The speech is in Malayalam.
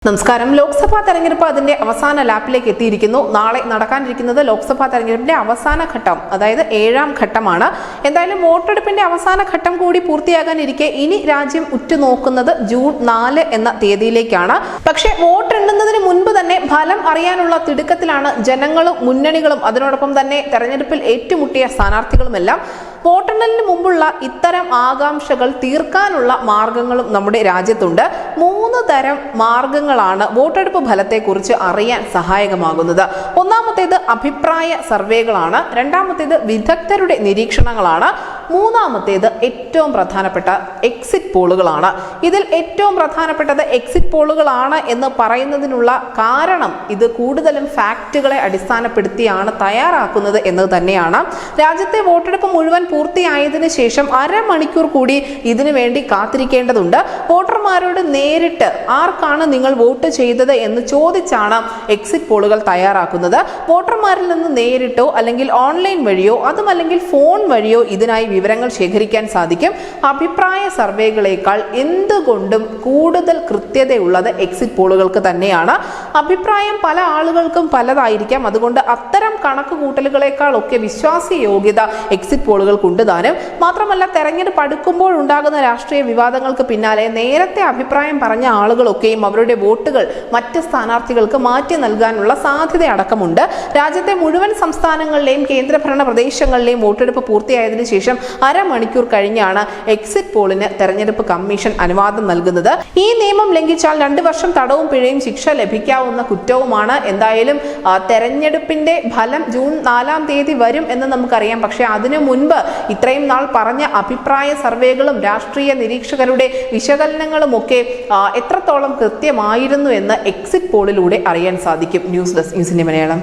നമസ്കാരം. ലോക്സഭാ തെരഞ്ഞെടുപ്പ് അതിന്റെ അവസാന ലാപ്പിലേക്ക് എത്തിയിരിക്കുന്നു. നാളെ നടക്കാനിരിക്കുന്നത് ലോക്സഭാ തെരഞ്ഞെടുപ്പിന്റെ അവസാന ഘട്ടം, അതായത് 7ാം ഘട്ടമാണ്. എന്തായാലും വോട്ടെടുപ്പിന്റെ അവസാന ഘട്ടം കൂടി പൂർത്തിയാകാനിരിക്കെ ഇനി രാജ്യം ഉറ്റുനോക്കുന്നത് ജൂൺ 4 എന്ന തീയതിയിലേക്കാണ്. പക്ഷേ വോട്ടെണ്ണുന്നതിന് മുൻപ് തന്നെ ഫലം അറിയാനുള്ള തിടുക്കത്തിലാണ് ജനങ്ങളും മുന്നണികളും അതിനോടൊപ്പം തന്നെ തെരഞ്ഞെടുപ്പിൽ ഏറ്റുമുട്ടിയ സ്ഥാനാർത്ഥികളുമെല്ലാം. വോട്ടെണ്ണലിന് മുമ്പുള്ള ഇത്തരം ആകാംക്ഷകൾ തീർക്കാനുള്ള മാർഗങ്ങളും നമ്മുടെ രാജ്യത്തുണ്ട്. 3 തരം മാർഗങ്ങളാണ് വോട്ടെടുപ്പ് ഫലത്തെക്കുറിച്ച് അറിയാൻ സഹായകമാകുന്നത്. ഒന്നാമത്തേത് അഭിപ്രായ സർവേകളാണ്, രണ്ടാമത്തേത് വിദഗ്ധരുടെ നിരീക്ഷണങ്ങളാണ്, മൂന്നാമത്തേത് ഏറ്റവും പ്രധാനപ്പെട്ട എക്സിറ്റ് പോളുകളാണ്. ഇതിൽ ഏറ്റവും പ്രധാനപ്പെട്ടത് എക്സിറ്റ് പോളുകളാണ് എന്ന് പറയുന്നതിനുള്ള കാരണം ഇത് കൂടുതലും ഫാക്റ്റുകളെ അടിസ്ഥാനപ്പെടുത്തിയാണ് തയ്യാറാക്കുന്നത് എന്നത് തന്നെയാണ്. രാജ്യത്തെ വോട്ടെടുപ്പ് മുഴുവൻ പൂർത്തിയായതിനു ശേഷം അരമണിക്കൂർ കൂടി ഇതിനു വേണ്ടി കാത്തിരിക്കേണ്ടതുണ്ട്. വോട്ടർമാരോട് നേരിട്ട് ആർക്കാണ് നിങ്ങൾ വോട്ട് ചെയ്തത് എന്ന് ചോദിച്ചാണ് എക്സിറ്റ് പോളുകൾ തയ്യാറാക്കുന്നത്. വോട്ടർമാരിൽ നിന്ന് നേരിട്ടോ അല്ലെങ്കിൽ ഓൺലൈൻ വഴിയോ അതുമല്ലെങ്കിൽ ഫോൺ വഴിയോ ഇതിനായി വിവരങ്ങൾ ശേഖരിക്കാൻ സാധിക്കും. അഭിപ്രായ സർവേകളേക്കാൾ എന്തുകൊണ്ടും കൂടുതൽ കൃത്യതയുള്ളത് എക്സിറ്റ് പോളുകൾക്ക് തന്നെയാണ്. അഭിപ്രായം പല ആളുകൾക്കും പലതായിരിക്കാം. അതുകൊണ്ട് അത്തരം കണക്കുകൂട്ടലുകളേക്കാൾ ഒക്കെ വിശ്വാസയോഗ്യത എക്സിറ്റ് പോളുകൾക്കുണ്ട് താനും. മാത്രമല്ല, തെരഞ്ഞെടുപ്പ് അടുക്കുമ്പോൾ ഉണ്ടാകുന്ന രാഷ്ട്രീയ വിവാദങ്ങൾക്ക് പിന്നാലെ നേരത്തെ അഭിപ്രായം പറഞ്ഞ ആളുകളൊക്കെയും അവരുടെ വോട്ടുകൾ മറ്റ് സ്ഥാനാർത്ഥികൾക്ക് മാറ്റി നൽകാനുള്ള സാധ്യത അടക്കമുണ്ട്. രാജ്യത്തെ മുഴുവൻ സംസ്ഥാനങ്ങളിലെയും കേന്ദ്രഭരണ പ്രദേശങ്ങളിലെയും വോട്ടെടുപ്പ് പൂർത്തിയായതിനു ശേഷം അരമണിക്കൂർ കഴിഞ്ഞാണ് എക്സിറ്റ് പോളിന് തെരഞ്ഞെടുപ്പ് കമ്മീഷൻ അനുവാദം നൽകുന്നത്. ഈ നിയമം ലംഘിച്ചാൽ 2 വർഷം തടവും പിഴയും ശിക്ഷ ലഭിക്കാവുന്ന കുറ്റവുമാണ്. എന്തായാലും തെരഞ്ഞെടുപ്പിന്റെ ഫലം ജൂൺ 4-ാം തീയതി വരും എന്ന് നമുക്കറിയാം. പക്ഷെ അതിനു മുൻപ് ഇത്രയും നാൾ പറഞ്ഞ അഭിപ്രായ സർവേകളും രാഷ്ട്രീയ നിരീക്ഷകരുടെ വിശകലനങ്ങളും ഒക്കെ എത്രത്തോളം കൃത്യമായിരുന്നു എന്ന് എക്സിറ്റ് പോളിലൂടെ അറിയാൻ സാധിക്കും. ന്യൂസ് ഡെസ്ക് ന്യൂസിന്റെ മലയാളം.